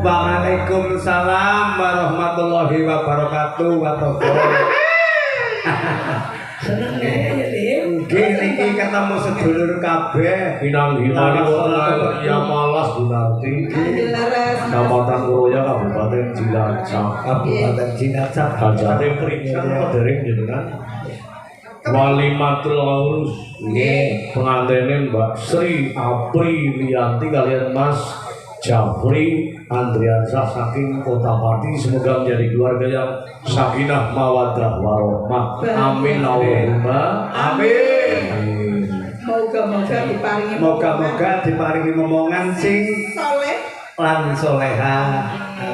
Waalaikumsalam warahmatullahi wabarakatuh. Seneng ya, Dik. Nggih niki ketemu sedulur kabeh. Pinanggi mari wonten ya malas Gunarti. Kecamatan Kuroya Kabupaten Cilacap. Kabupaten Cilacap. Kajane periksa dereng jenengan. Walimatul Aurus. Nggih, Pengantene Mbak Sri Aprilianti kalian Mas Jafri Andriansah saking Kota Pati, semoga menjadi keluarga yang sakinah mawaddah warohmah. Amin Allahumma amin. Moga-moga diparingi momongan sing soleh lan soleha.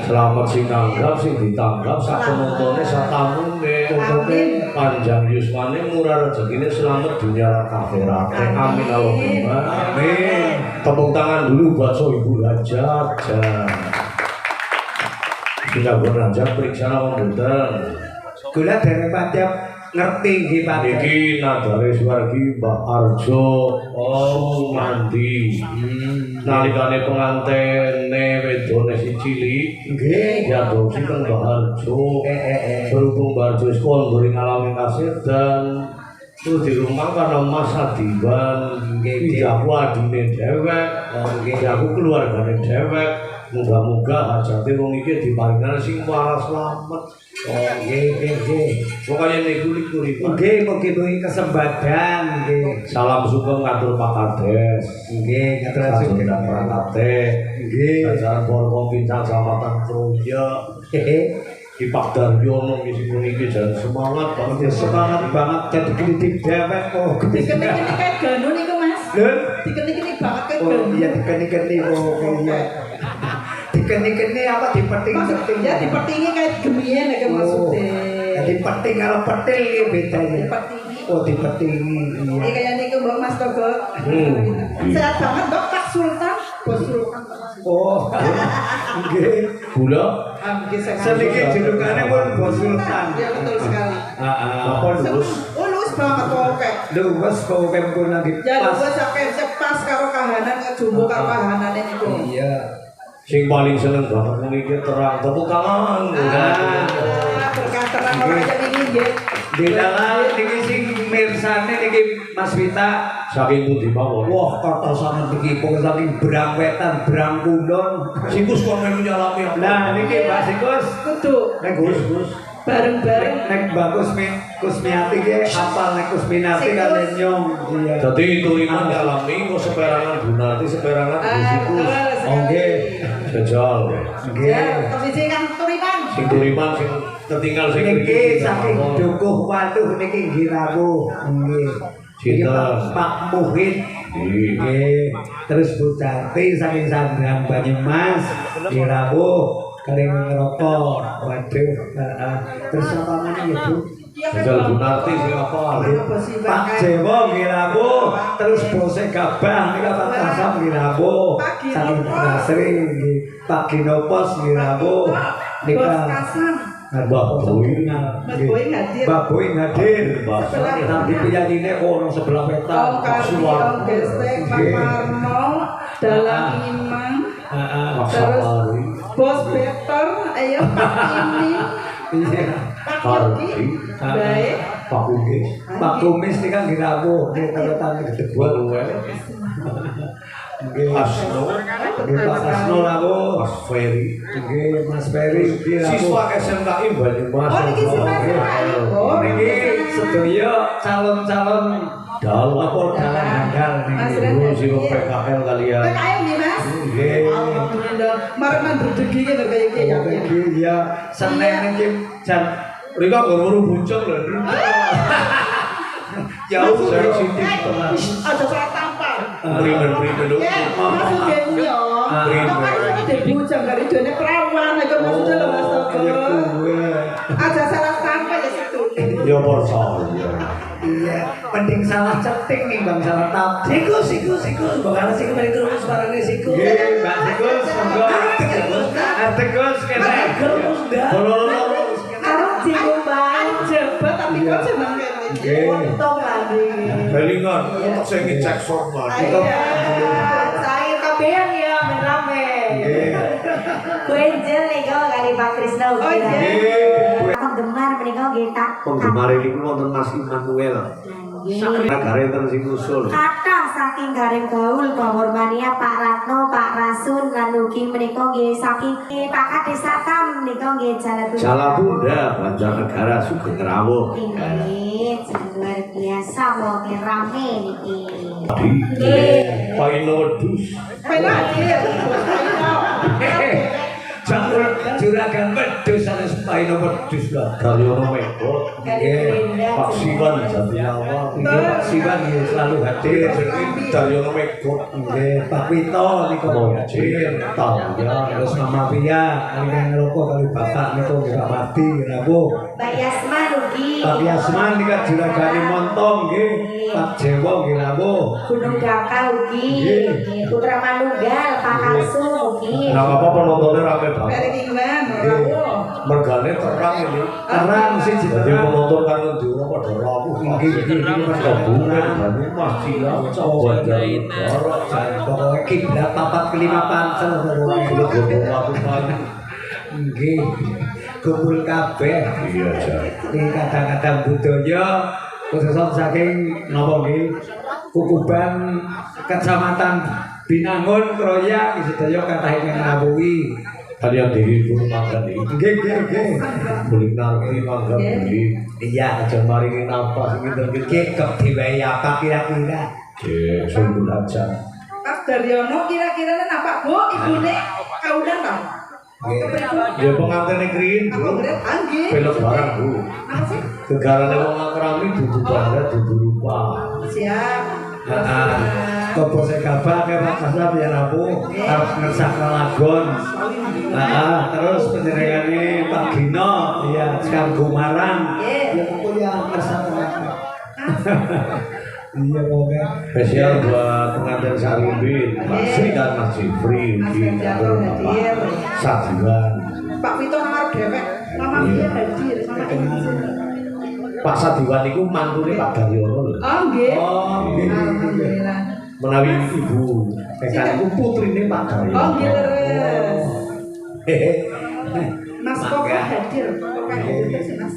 Selamat sing nanggap sing ditanggap sak penontonnya sak tamune tutupe panjang yusmane murah rezekine selamat dunia lan akhirat. Amin Allahumma amin. Tepuk tangan dulu bakso Ibu Hajat. Sudah berlanjut periksa mboten. Kula dereng pancap ngerti nggih Pak. Niki nadare suwargi Mbak Arjo Sumandi. Nalikane pengantene wedone si cilik Nggih, diadopsi teng Mbak Arjo. Berhubung Mbak Arjo sekolah beri ngalamin kasih dan terus di rumah karena Mas Adiban aku adine dewek, aku keluargane dewek. Moga-moga hajate wong iki diparingan sing waras slamet. Nggih. Pokoknya niku iki. Nggih, mugi-mugi kesempatan nggih. Salam sugeng ngatur Pak Kades. Nggih, ngatur sugeng Pak Prakate. Nggih. Jajaran Porong Pincang Kecamatan Kroya. Di Pak Daryono ngisi iki jalan semangat banget. Semangat banget jadi kritik dewek kok. dikeni-keni kayak ganu niku Mas. Lho, Dikeni-keni banget kayak oh ganu. iya dikeni-keni iya. Dikeni-keni apa dipeting-peting? Ya dipetingi kayak gemian ya maksudnya. Jadi peting kalau petil iki bedanya. Dipetingi. Oh dipetingi. Ini Iya. kayak niku Mbak Mas Togo. Sehat banget Mbak Pak Sultan. Bos Sultan. Oh. Nggih. Gula Sedikit julukannya pun Bos Sultan. Ya betul sekali. apa lulus Lulus banget oke. Luwes kok kempun lagi Ya pas. lulus sampai pas karo kahanan jumbo karo kahanan niku. Iya. sing paling seneng banget ngiki terang tepuk tangan. Berkah terang orang jadi ini nggih. Dilalah niki sing mirsane niki Mas Wita. Saking pundi mawon. Wah, kotosan iki pun saking Brangwetan, Brangkulon. Sikus kon melu nyalami. Nah, niki Mbak Sikus. Kudu Nek Gus. bareng-bareng. Nek Mbak Kusmiati ki apal nek Kusminati kalian nyong. Iya. Jadi turiman nyalami kok seperangan Gunarti seperangan Sikus. Oh nggih. Jajal. Nggih. Ya, posisi kan turiman. Sing turiman sing tertinggal sing Niki saking Dukuh Waduh niki nggih rawuh. Nggih. Iki Sinten? Pak Muhid. Nggih. Terus Bu Tati saking Sandang Banyumas. Nggih rawuh. Kalian ngerokok. Waduh. Terus apa mana ya Bu? Jajal Gunarti sing apa? Pak Jewo nggih rawuh. Terus Bose Gabah niki Pak Tasam nggih rawuh. Saking Basri nggih. Pak Ginopos nggih rawuh. Bos Kasam. Mbak Boy. Mas Boy hadir. Mbak Boy hadir. Sebelah Nanti penyanyinya orang sebelah peta. Om Kardio, Gestek, Pak Marno, Dalang Imam, terus Bos Betor, ayo Pak Ini, Pak Yogi, baik. Pak Kumis. Pak Kumis ini kan dirabu, ini terletaknya gede buat gue. Asno. Pak Asno labu. Mas Ferry. Mas Ferry dirabu. Siswa SMKI Banyumas. Oh, ini siswa SMKI. Oh, Ini sedaya calon-calon Dalam apa dalam handal Mas nih. Ren. Dulu sih PKL kalian. PKM nih Mas. Nggih. Alhamdulillah. Mareman berdegi kan kayak gitu ya. Iki ya Senin iki jam Rika baru bunceng loh. jauh sensitif teman. Ada salah tampar. Primen dulu. Ya, masuk genyo. Makanya sudah dibujang dari dunia perawan, itu maksudnya loh Mas Toko. Ada salah tampar ya situ. Ya percaya. Iya, mending salah ceting nih Bang, salah tap. Sikus. Bagaimana sih kemarin terus barangnya sikus. Nggih, Mbak Sikus, monggo. Artekus kene. Terus dah. Harus diubah jebat tapi kok jeneng kene. Untung lagi. Belingan, untuk saya ngecek formal. Ayo, cair kabehan ya men rame. Kuenjel nih kali Pak Krisna Oh iya. penggemar menika nggih tak Penggemar ini wonten Mas Immanuel. Negara enten sing usul. kathah saking Gareng Gaul Bawurmania Pak Ratno, Pak Rasun lan ugi menika nggih saking Pak Kades Satam menika nggih Jalabunda Banjarnegara Sugeng Rawuh. Inggih, luar biasa wong rame niki. Pak Inodus. Penagih. Juragan wedhus sanes paino wedhus lah. Galyono Mekot. Pak Siwan Jatilawa. Nggih Pak Siwan nggih selalu hadir. Galyono Mekot. Nggih Pak Wito niku hadir. Terus Mama Pia, kalian ngerokok kali bapak niku nggih Pak Mati Rabu. Mbak Yasman ugi. Pak Yasman nika juragane montong nggih. Pak Jewo nggih Rabu. Gunung Daka ugi. Nggih, Putra Manunggal Pak Kalsum ugi. Nah, apa penontonnya rame banget. Dari England, Rawuh. Mergane terang ini. Terang sih Jadi penonton kan di rumah pada rawuh. Nggih Mas Kabungan, Banyumas, Cilacap, Banjarnegara. pokoknya kiblat papat kelima pancel Itu godong lakukan. nggih kumpul kabeh Iya, Jan. ing kadang-kadang budaya khususnya saking napa nggih Kukuban Kecamatan Binangun Kroya sedaya kathah ingkang ngrawuhi Kalian dihibur makan ini. nggih Beli narki makan beli. iya Aja maringi nafas gitu. nggih kok diwai apa kira-kira Sungguh aja. Mas Daryono kira-kira apa Bu ibune kaundang ta? Ya pengantin negeri Apa dulu. bener angge? Pelok barang bu. Apa sih? Kegarane wong akrami dudu banda dudu rupa. Siap. Kopo sekabah ke Pak Kasab ya Rabu harus ngesak lagon. Terus penyerengannya Pak Gino, iya sekarang Gumarang. Ya pokoknya ngesak lagon. Iya pokoknya. Spesial buat pengantin Saribin, Mas Sri dan Mas Jifri, di hadir. Sadiwan. Pak Vito nomor dewek. Mama dia hadir sama Pak Sadiwan itu mantune Pak Daryono lho. Oh nggih. Oh, nggih. Alhamdulillah. Menawi ibu, PKN itu putrine Pak Daryono. Oh nggih leres. Hehe. Mas Koko hadir. Koko hadir sih Mas.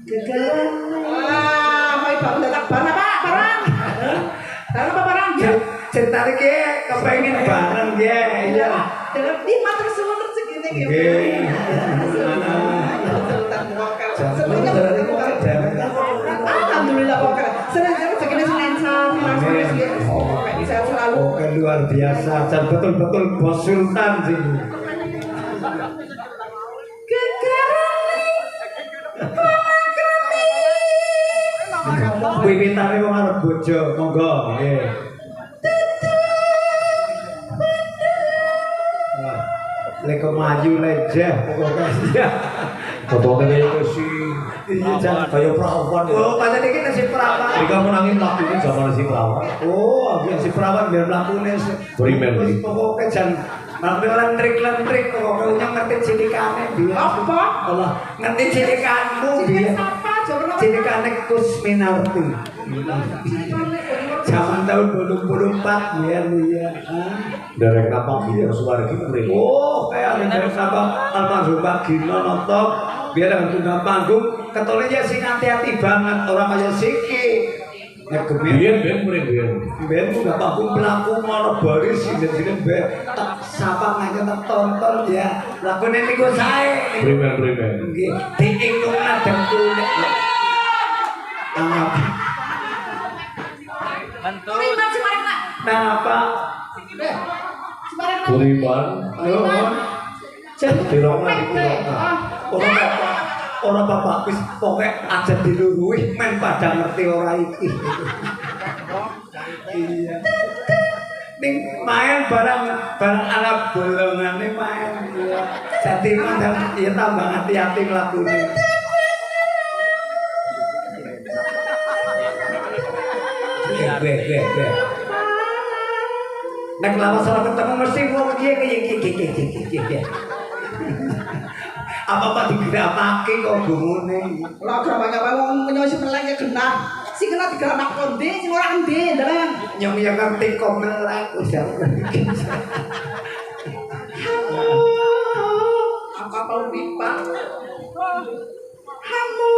Gegeren. Wah, mau ibu datang barang apa? Barang. Barang apa barang? Cerita iki kepengen bareng ya. Iya. Dalam di matur suwun segini gitu. Nggih. Alhamdulillah pokoknya. Senang segini senang sehat selalu. Oke luar biasa dan betul-betul bos Sultan sih. Wiwitane wong arep bojo, monggo nggih. Leko maju lejeh pokoknya iya. Fotonya kayak si Iya jan. kayak perawan. Oh, pancen iki si perawan. Jika menangin lagu ini zaman si perawan. Oh, biar si perawan biar mlakune. Primen. Pokoknya jan Nanti lentrik kok punya ngerti cilikane biar. Apa? Allah, ngerti cilikanmu biar. Siapa? Coba Cilikane Kusminarti. Zaman tahun 2024 biar dia. Derek apa gitu suara gitu nih. Oh, kayak ada apa almarhum Pak Gino nonton biar dengan tunggang panggung ketolnya sing hati-hati banget orang kaya Siki. Nek Biyen Ben udah panggung pelaku mau baris sini ben tak sapa ngajak tak tonton ya. Lakune niku sae. Primen. Nggih, diingung adem kulit. Anggap. Napa? Buriban. Dirongan. Orang bapak wis pokoke aja diluruhi men pada ngerti ora iki. Iya. Ning main barang anak bolongane main. Dadi mandang ya tambah hati-hati nglakune. Gue. Nek lawas ora ketemu mesti wong iki. Apa-apa digerakake kok gumune. Ora gerak wong nyosi meleng ya genah. Sing kena digerak konde sing ora endi, Ndelang. Nyong ya ngerti kok melek udah. Apa mau pipa? Hamu.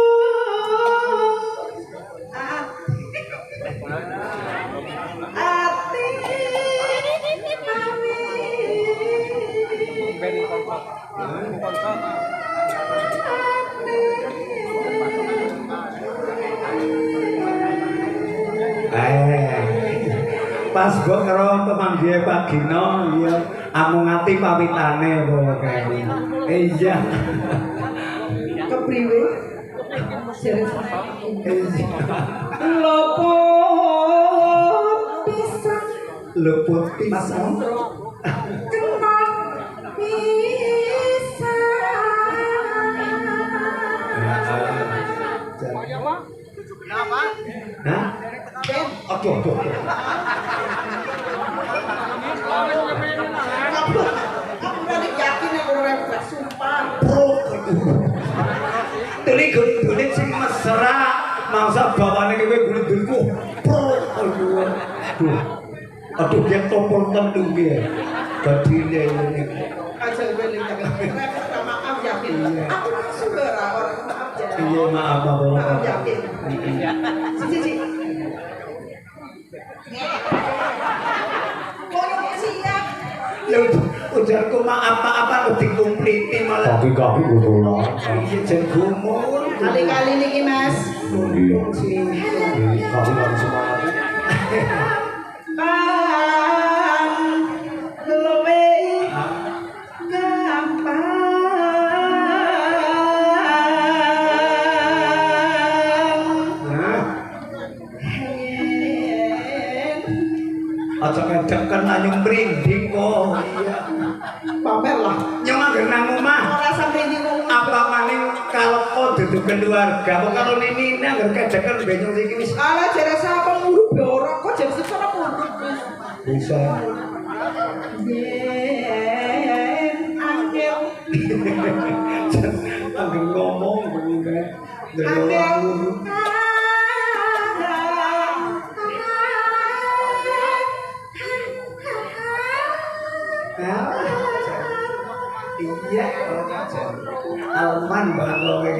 Ati. Pas gua karo pemanggihe Pak Gino ya amung ati pamintane pokoke. Iya. Kepriwe? Serius. Luput pisan. Kenapa? Hah? Aduh. Aku udah yakin aku refleks sumpah. Tuli gulit sing mesra, mangsa bawane kowe gulit-gulitku. Aduh, dia tompol tentu dia. Badine ini. Aja gue lihat refleks maaf yakin. Aku saudara orang maaf ya. Iya, maaf. Maaf yakin. Cici. Ya ujarku maaf dikumpliti malah. Kaki guru. Iya jen gumul. Kali-kali niki Mas. Kaki semangat. Lebih gampang. Aja ngedekken anyung mrinding kok. Iya. Pamer lah. Nyong angger nang omah. Ora sampe iki ngomong. Apa maning kalau duduk keluarga kok karo nini angger kedekken benyong iki wis Ala jare sapa nguruk be ora kok jare secara nguruk wis. bisa. Angel. Angger ngomong begini. Angel. Iya, alman banget kowe.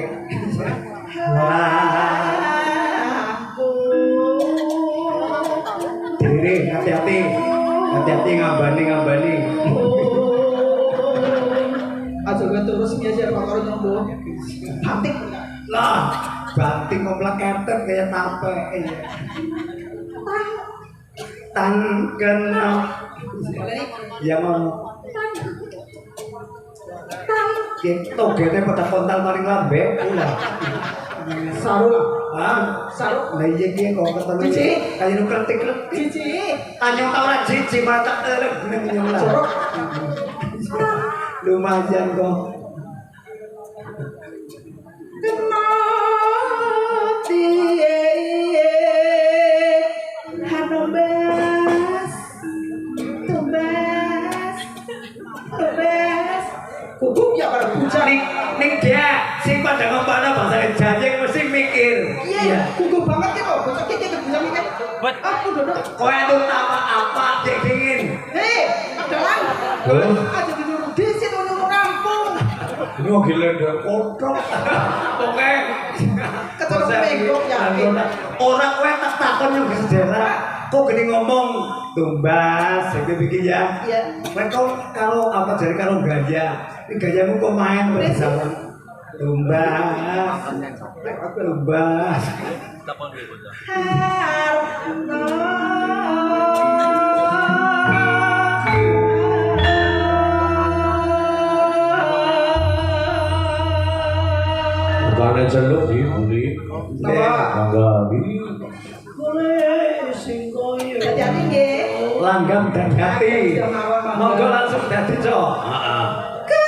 Diri, hati-hati ngambani. Aja gue terus biasa karo nyombo. Batik. Lah, batik komplek ketet kayak tape. Tan kena. Ya mau. Togete pada kontal paling lambe ulah. Saru. Saru. Lah iya ki kok ketemu. Cici. Kayak nu kretik. Cici. Anyong ta ora cici mata bener nyong lah. Jorok. Lumayan kok. Kenati Hanobas Tobas Aku duduk. Kowe itu apa cek dingin. Hei, adalah. Aja disuruh disit untuk rampung. Ini mau gila dan kotor. Oke. Kecelok bengkok ya. Orang kowe tak takon yang bersejarah. Kok gini ngomong tumbas, saya bikin ya. Iya. Kau kalau apa jadi kalau gaya, ini gayamu kok main bersama. Tumbas, tumbas. Bukannya celuk di buli. Mangga di. Boleh singgoyo. Hati-hati nggih. Langgam dan hati. Monggo langsung dadi, Cok. Heeh. Hei,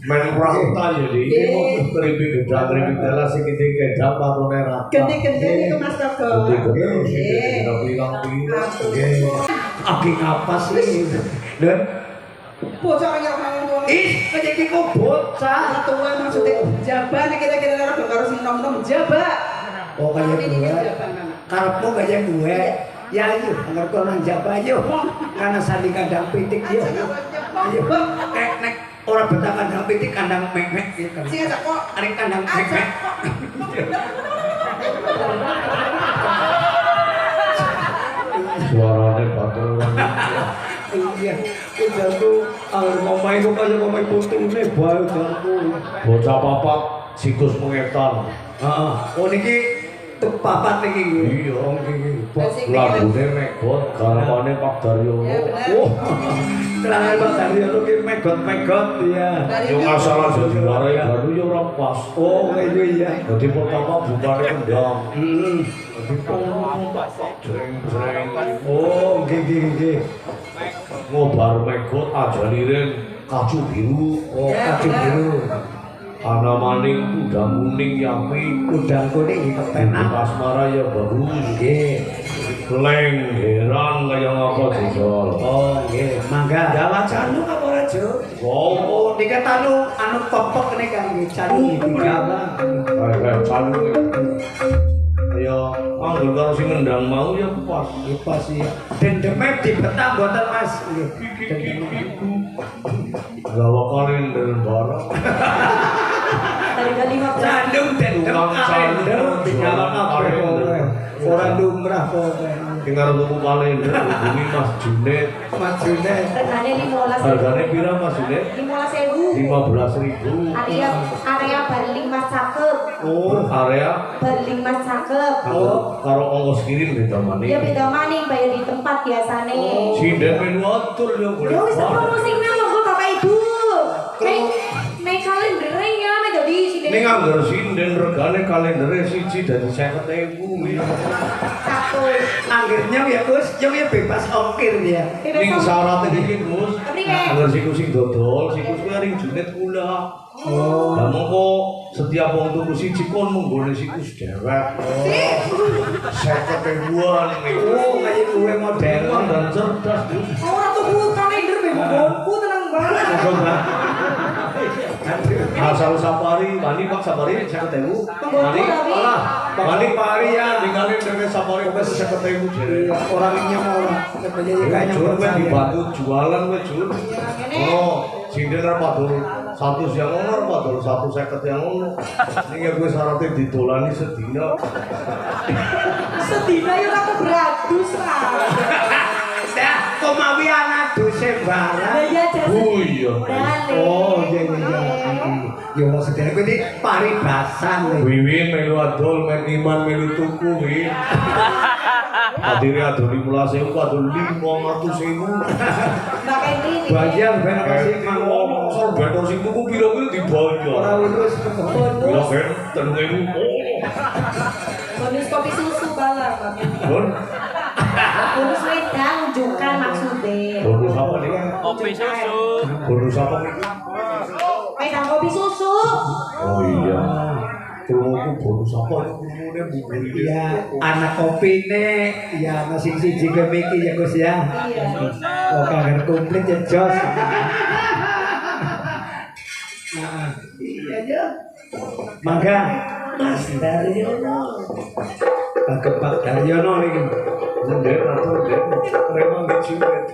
Main pramuta jadi keripik gedang telas iki gedang patone rata. Gede-gede niku Mas Togo. Gede-gede bilang-bilang. Abi ngapa sih? Dan Bocah kaya ngomong. ih, kaya iki kok bocah. Tua maksudnya jaban kita ora karo sing nom-nom jaba. Oh kaya gue. Karepmu kaya gue. Ya ayo, agar kau nang jaba ayo. Karena sandi kandang pitik yo. Ayo, nek orang betah kandang pitik kandang mek-mek gitu kan. Sing ajak kok Arek kandang mek-mek. Suarane batur. Iya, udah tuh agar ngomai kok kaya ngomai putune bae jarku. Bocah papat sikus mengetan. Heeh. Oh niki papat niki. Iya. Oh niki. Lagune megot garapane Pak Daryono. Oh. Kelangan Pak Daryono ki megot-megot ya. Yang asal aja diwarai baru ya ora pas. Oh itu iya. Jadi pertama bukane kendang. Jadi jreng-jreng. Oh nggih. Ngobar megot aja liren kacu biru. Oh kacung biru. Ana maning kuda kuning yapi. Udang kuning kepenak. Asmara ya bagus. Nggih. Leng heran kaya ngapa jajal. Oh nggih. Mangga. Jawa canu apa ora, Jo? Oh, nika tanu anu popok nek kangge canu iki gawa. Canu ya anggur karo sing ngendang mau ya pas. Ya pas ya. Dendeme dibetah mboten Mas. Nggih. Gawa kalender barang. Tanggal 15. Candung dendem kalender digawa kabeh. Ora lumrah kok. Tinggal tuku kalender bumi Mas Junet. Mas Junet. Regane 15.000. Hargane pira Mas Junet? 15.000. 15.000. Area Barling Mas cakep. Oh, area Barling Mas cakep. karo ongkos kirim beda maning. Ya beda maning bayar di tempat biasane. Sinden menu atur ya boleh. Ya wis promosinya monggo Bapak Ibu. Nek kalender ya mek dadi sini. Ning anggar sinden regane kalendere siji dadi 50.000. Satu. Anggirnya ya Gus, yo ya bebas ongkir ya. Ning syarat iki Mus. Kepriye? Anggar siku sing dodol, siku kuwi ring Junet kula. Oh. Lah mongko setiap wong tuku siji kon munggone siku dewek. Oh. 50.000-an niku. Oh, kaya gue model Dan cerdas, Gus. ora tuku kalender bengku tenang banget. Asal safari, mani Pak safari 50.000. Mani, Alah, mani pari ya, tinggalin dengan safari wes 50.000 jere. orang ini mau Kayaknya gue dibantu jualan gue Jun. Oh, sinden padul 100 yang ono, padul 150 yang ono. Ini gue syaratnya ditolani sedina. Sedina ya aku beratus lah. Dah, kok mawi anak dose barang. ya jas. Oh iya. Oh, iya. Ya mau sedene kuwi paribasan. Wiwin melu adol, meniman melu tuku wi. Adire adol 15.000, adol 500.000. Mbak Kenri nih. Bayar ben masih Ngomong soal beto sing tuku piro-piro dibayar. ora urus. Piro ben 3.000. Bonus kopi susu balang. Bon, Bonus wedang unjukkan maksudnya. bonus apa nih? Kopi susu. Bonus apa nih? Wedang kopi susu. Oh iya. Krungu bonus apa ngomongnya bubur Ya, anak kopine ya masing siji kemiki ya Gus ya. Iya. Oh, kangen komplit ya Jos. Nah, iya aja. Mangga Mas Daryono. Pak Daryono iki. Ndek atau ndek remang di cimet.